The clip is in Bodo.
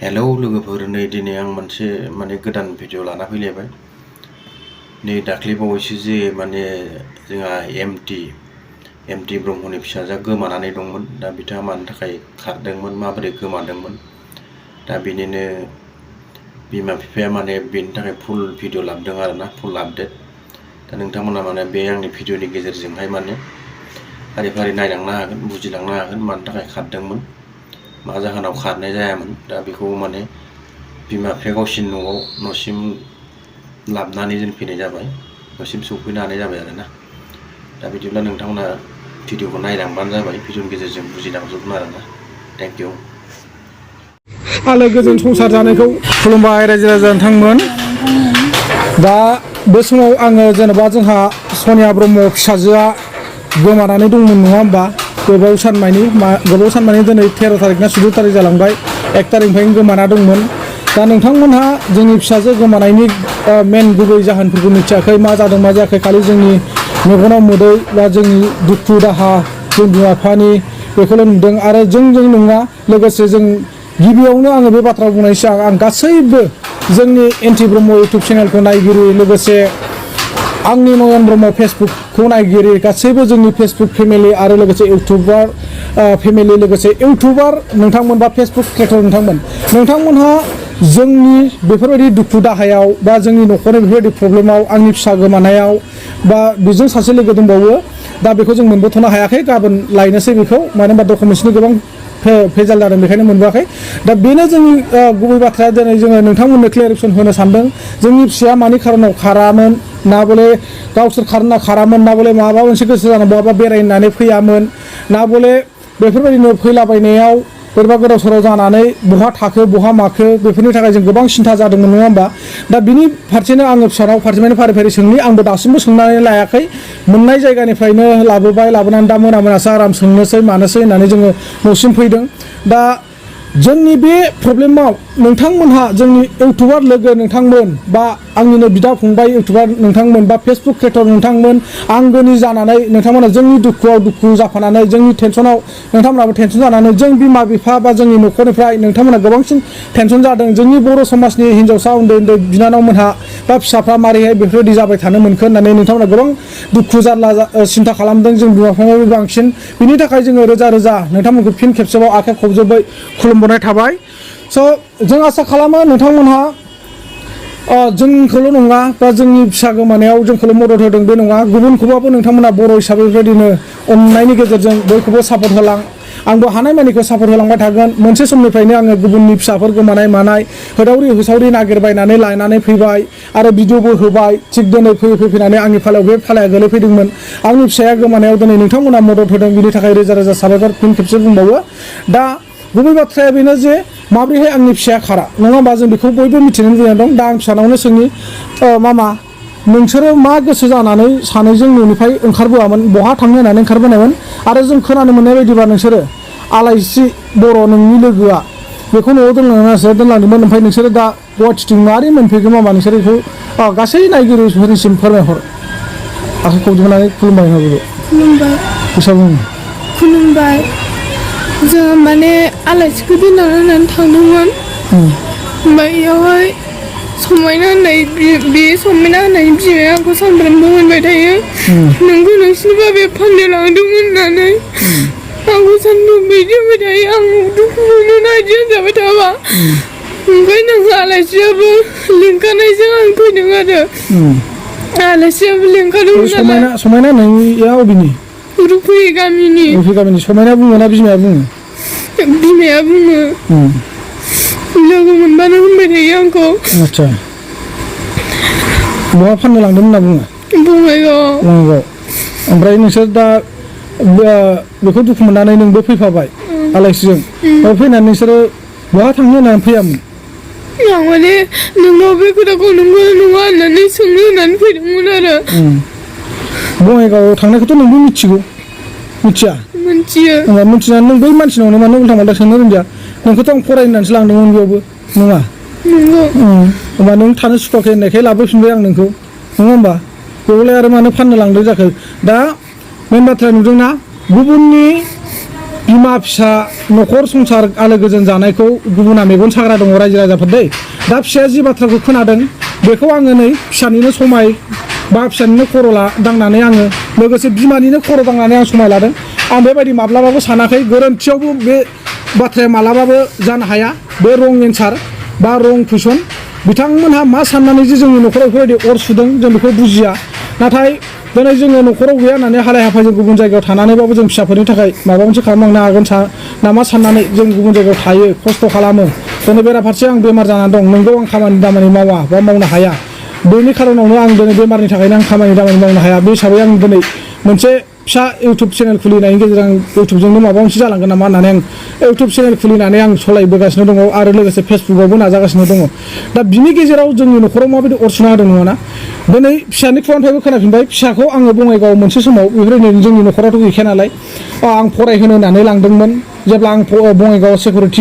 हेलौ लोगोफोर, नै दिनै आं मोनसे गोदान भिडिअ लाना फैलायबाय। नै दाख्लै बावैसो जे जोंहा एमटि ब्रह्मनि फिसाजोआ गोमानानै दंमोन। दा बिथाङा मानि थाखाय खारदोंमोन, माबोरै गोमादोंमोन, दा बेनिनो बिमा बिफाया बेनि थाखाय फुल भिडिअ लाबोदों आरोना, फुल आपडेट। दा नोंथांमोना बे आंनि भिडिअनि गेजेरजोंहाय फारि फारि नायलांनो हागोन, बुजिलांनो हागोन मानि थाखाय खारदोंमोन, मा जाहोनाव खारनाय जायामोन। दा बेखौ बिमा बिफाया गावसिनि न'सिम लाबोनानै दोनफैनाय जाबाय, न'सिम सौफैनो हानाय जाबाय आरोना। दा बिदिब्ला नोंथांमोना भिडिअखौ नायलांबानो जाबाय, भिडिअनि गेजेरजों बुजिलांजोबगोन आरोना। Thank you. आलो गोजोन संसार जानायखौ खुलुमबाय रायजो राजा नोंथांमोन। दा बे समाव आङो जेनेबा जोंहा सनिया ब्रह्म फिसाजोआ गोमानानै दंमोन नङा होमबा, गोबाव सान मानि दिनै 13 तारिख ना 14 तारिख जालांबाय। 1 तारिखनिफ्रायनो गोमाना दंमोन। दा नोंथांमोनहा जोंनि फिसाजो गोमानायनि मेन गुबै जाहोनफोरखौ मिथियाखै, मा जादों मा जायाखै, खालि जोंनि मेगनाव मोदै बा जोंनि दुखु दाहा जों बिमा बिफानि बेखौल' नुदों। आरो जों नङा, लोगोसे जों गिबियावनो आङो बे बाथ्रा बुंनायनि सिगां आं गासैबो जोंनि एनटि ब्रह्म इउटुब चेनेलखौ नायगिरि, लोगोसे आंनि नयन ब्रह्म फेसबुकखौ नायगिरि, गासैबो जोंनि फेसबुक फेमिलि आरो लोगोसे इउटुबार फेमिलि, लोगोसे इउटुबार नोंथांमोन बा फेसबुक क्रिएटर नोंथांमोनहा जोंनि बेफोरबायदि दुखु दाहायाव बा जोंनि न'खरनि बेफोरबायदि प्रब्लेमाव, आंनि फिसा गोमानायाव बा बेजों सासे लोगो दंबावो, दा बेखौ जों मोनबोथ'नो हायाखै, गाबोन लायनोसै बेखौ, मानो होनबा डकुमेन्ट्सनि गोबां भेजाल जादों, बेखायनो मोनबोआखै। दा बेनो जोंनि गुबै बाथ्राया। दिनै जोङो नोंथांमोननो क्लियारिफिकेसन होनो सानदों, जोंनि फिसाया मानि खारनाव खारामोन, ना बले गावसोर खारना खारामोन, ना बले माबा मोनसे गोसो जानानै बहाबा बेरायनानै फैयामोन, ना बले बेफोरबायदिनो फैलाबायनायाव बोरैबा गोदाव सोराव जानानै बहा थाखो बहा माखो, बेफोरनि थाखाय जों गोबां सिन्था जादोंमोन नङा होमबा। दा बिनि फारसेनो आङो फिसानाव फारसेनिफ्राय फारि फारि सोंनि, आंबो दासिमबो सोंनानै लायाखै, मोननाय जायगानिफ्रायनो लाबोनानै दा मोनासो आराम सोंनोसै मानोसै होननानै जोङो न'सिम फैदों। दा जोंनि बे प्रब्लेमाव नोंथांमोनहा, जोंनि इउटुबार लोगो नोंथांमोन बा आंनिनो बिदा फंबाय इउटुबार नोंथांमोन बा फेसबुक क्रिएटर नोंथांमोन, आंगोनि जानानै नोंथांमोना जोंनि दुखुआव दुखु जाफानानै, जोंनि टेनसनाव नोंथांमोनाबो टेनसन जानानै, जों बिमा बिफा बा जोंनि न'खरनिफ्राय नोंथांमोना गोबांसिन टेनसन जादों। जोंनि बर' समाजनि हिन्जावसा उन्दै उन्दै बिनानावमोनहा बा फिसाफ्रा मारैहाय बेफोरबायदि जाबाय थानो मोनखो होननानै नोंथांमोना गोबां दुखु जारला सिन्था खालामदों, जों बिमा बिफानिफ्राय बांसिन। बिनि थाखाय जोङो रोजा रोजा नोंथांमोनखौ फिन खेबसेबाव आखाइ खबजोबै खुलुमबोनाय थाबाय। स' जों आसा खालामो नोंथांमोनहा जोंखौल' नङा, बा जोंनि फिसा गोमानायाव जोंखौल' मदद होदों बे नङा, गुबुनखौबाबो नोंथांमोना बर' हिसाबै बेबायदिनो अननायनि गेजेरजों बयखौबो सापर्ट होलां। आंबो हानायमानिखौ सापर्ट होलांबाय थागोन। मोनसे समनिफ्रायनो आङो गुबुननि फिसाफोर गोमानाय मानाय होदावरि होसावरि नागिरबायनानै लायनानै फैबाय आरो भिडिअबो होबाय। थिग दिनै फैनानै आंनि फालायाव बे फालाया गोलैफैदोंमोन। आंनि फिसाया गोमानायाव दिनै नोंथांमोना मदद होदों, बिनि थाखाय रोजा रोजा साबायखर फिन खेबसे बुंबावो। दा गुबै बाथ्राया बेनो जे माब्रैहाय आंनि फिसाया खारा, नङा होमबा, जों बेखौ बयबो मिथिनो लुबैना दं। दा आं फिसानावनो सोंनि, मामा नोंसोरो मा गोसो जानानै सानैजों न'निफ्राय ओंखारबोआमोन, बहा थांनो होननानै ओंखारबोनायमोन? आरो जों खोनानो मोननाय बायदिबा नोंसोरो आलाइस्रि बर' नोंनि लोगोआ बेखौ न'आव दोनलांदोंमोन, ओमफ्राय नोंसोरो दा गुवाहाटिथिं मारै मोनफैगोन मामा? नोंसोरो बेखौ गासै नायगिरिफोरनिसिम फोरमायहर। आखाइ खबजोबनानै खुलुमबाय होनहरदो। खुलुमबाय। गोसा बुं। खुलुमबाय। जों आलासिखौ दोनलांनो होननानै थांदोंमोन। ओमफ्राय बेयावहाय समायना होननाय बिमाया आंखौ सानफ्रामबो होनबाय थायो, नोंखौ नोंसिनि बाबाया फाननो लांदोंमोन होननानै। आंखौ सानफ्रामबो बिदि होनबाय थायो, आं दुखु मोनोना बिदि होनजाबाय थाबा। ओंखायनो आलासियाबो लिंखानायजों आं फैदों आरो। आलासियाबो लिंखादोंमोन नालाय। समायना नोंनिया अबेनि? रुफै गामिनि। समायना बुङो ना बिमाया बुङो? बिमाया बुङो। लोगो मोनबानो होनबाय थायो आंखौ। आदसा, बहा फाननो लांदोंमोन होनना बुङो? बङाइगाव। ओमफ्राय नोंसोर दा बेखौ दुखु मोननानै नोंबो फैफाबाय आलासिजों। फैनानै नोंसोरो बहा थांनो होननानै फैयामोन? आं नोंनाव बे खोथाखौ नंगौ नङा होननानै सोंनो होननानै फैदोंमोन आरो। बङाइगावआव थांनायखौथ' नोंबो मिथिगौ, मिथिया? मिथियो। होनबा मिथिनानै नों बै मानसिनावनो मानो उल्था फाल्था सोंनो रोंदिया? नोंखौथ' आं फरायनो होननानैसो लांदोंमोन बेयावबो, नङा? नंगौ। होमबा नों थानो सुखुवाखै होननायखाय लाबोफिनबाय आं नोंखौ, नङा होमबा? बेवलाय आरो मानो फाननो लांदों जाखो? दा मेन बाथ्राया नुदोंना, गुबुननि बिमा फिसा न'खर संसार आलो गोजोन जानायखौ गुबुना मेगन साग्रा दङ रायजो राजाफोर दै दा फिसाया जि बाथ्राखौ खोनादों बेखौ आङो नै फिसानिनो समाय बा फिसानिनो खर' दांनानै आङो लोगोसे बिमानिनो खर' दांनानै आं समाय लादों आं बेबायदि माब्लाबाबो सानाखै गोरोन्थियावबो बे बाथ्राया मालाबाबो जानो हाया बे रं एन्सार बा रं कुइसन बिथांमोनहा मा साननानै जे जोंनि न'खराव बेफोरबायदि अर सुदों जों बेखौ बुजिया नाथाय दिनै जोङो न'खराव गैया होननानै हालाय हाफाय जों गुबुन जायगायाव थानानैबाबो जों फिसाफोरनि थाखाय माबा मोनसे खालामलांनो हागोन नामा साननानै जों गुबुन जायगायाव थायो खस्थ' खालामो दिनै बेराफारसे आं बेमार जानानै दं नोंगौ आं खामानि दामानि मावा बा मावनो हाया बेनि खारनावनो आं दिनै बेमारनि थाखायनो आं खामानि दामानि मावनो हाया बे हिसाबै आं दिनै मोनसे फिसा इउटुब चेनेल खुलिनायनि गेजेरजों इउटुबजोंनो माबा मोनसे जालांगोन नामा होननानै आं इउटुब चेनेल खुलिनानै आं सालायबोगासिनो दङ आरो लोगोसे फेसबुकआवबो नाजागासिनो दङ दा बिनि गेजेराव जोंनि न'खराव माबायदि अर सुना होदों नङाना दिनै फिसानि खुगानिफ्रायबो खोनाफिनबाय फिसाखौ आङो बङाइगाव मोनसे समाव बेफोरबायदिनो जोंनि न'खरावथ' गैखाया नालाय आं फरायहोनो होननानै लांदोंमोन जेब्ला आं बङाइगाव सिकिउरिटि